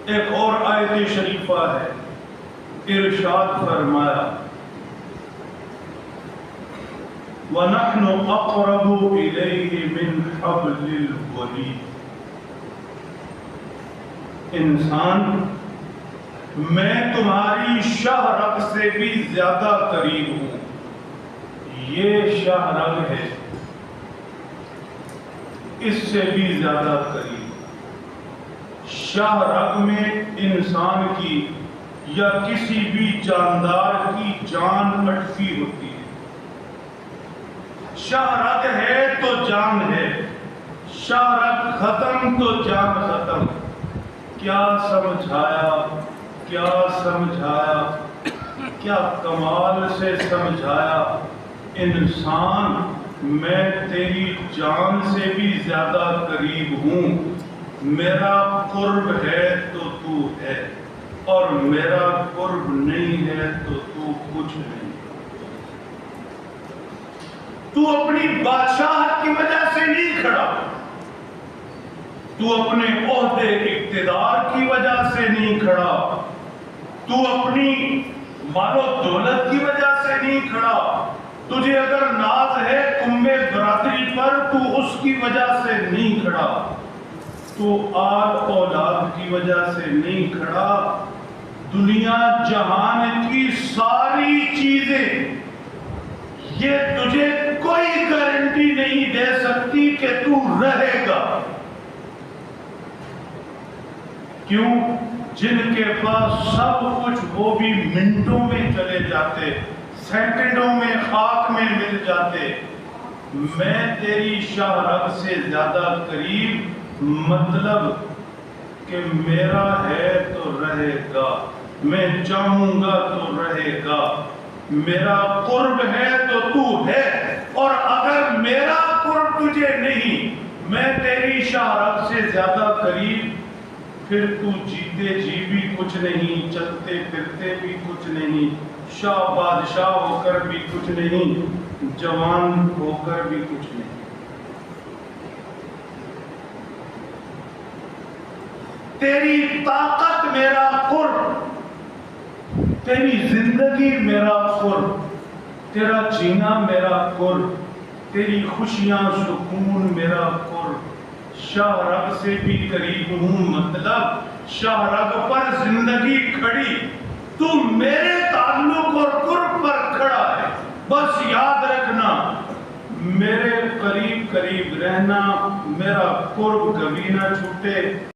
ایک اور آیت شریفہ ہے، ارشاد فرمایا وَنَحْنُ أَقْرَبُ إِلَيْهِ مِنْ حَبْلِ الْوَرِيدِ۔ انسان، میں تمہاری شاہ رگ سے بھی زیادہ قریب ہوں۔ یہ شاہ رگ ہے، اس سے بھی زیادہ قریب۔ شاہ رگ میں انسان کی یا کسی بھی جاندار کی جان اٹکی ہوتی ہے۔ شاہ رگ ہے تو جان ہے، شاہ رگ ختم تو جان ختم۔ کیا سمجھایا، کیا سمجھایا، کیا کمال سے سمجھایا۔ انسان، میں تیری جان سے بھی زیادہ قریب ہوں۔ میرا قرب ہے تو تو ہے، اور میرا قرب نہیں ہے تو تو کچھ نہیں۔ تو اپنی بادشاہت کی وجہ سے نہیں کھڑا، تو اپنے عہدے اقتدار کی وجہ سے نہیں کھڑا، تو اپنی مال و دولت کی وجہ سے نہیں کھڑا۔ تجھے اگر ناز ہے قوم برادری پر، تو اس کی وجہ سے نہیں کھڑا، تو آل اولاد کی وجہ سے نہیں کھڑا۔ دنیا جہان کی ساری چیزیں یہ تجھے کوئی گارنٹی نہیں دے سکتی کہ تو رہے گا۔ کیوں؟ جن کے پاس سب کچھ وہ بھی منٹوں میں چلے جاتے، سیکنڈوں میں خاک میں مل جاتے۔ میں تیری شاہ رگ سے زیادہ قریب، مطلب کہ میرا ہے تو رہے گا، میں چاہوں گا تو رہے گا۔ میرا قرب ہے تو تو ہے، اور اگر میرا قرب تجھے نہیں، میں تیری شاہ رگ سے زیادہ قریب، پھر تو جیتے جی بھی کچھ نہیں، چلتے پھرتے بھی کچھ نہیں، شاہ بادشاہ ہو کر بھی کچھ نہیں، جوان ہو کر بھی کچھ نہیں۔ تیری طاقت میرا قرب، تیری زندگی میرا قرب، تیرا جینا میرا قرب، تیری خوشیاں سکون میرا قرب۔ شاہ رگ سے بھی قریب ہوں، مطلب شاہ رگ پر زندگی کھڑی، تو میرے تعلق اور قرب پر کھڑا ہے۔ بس یاد رکھنا، میرے قریب قریب رہنا، میرا قرب کبھی نہ چھوٹے۔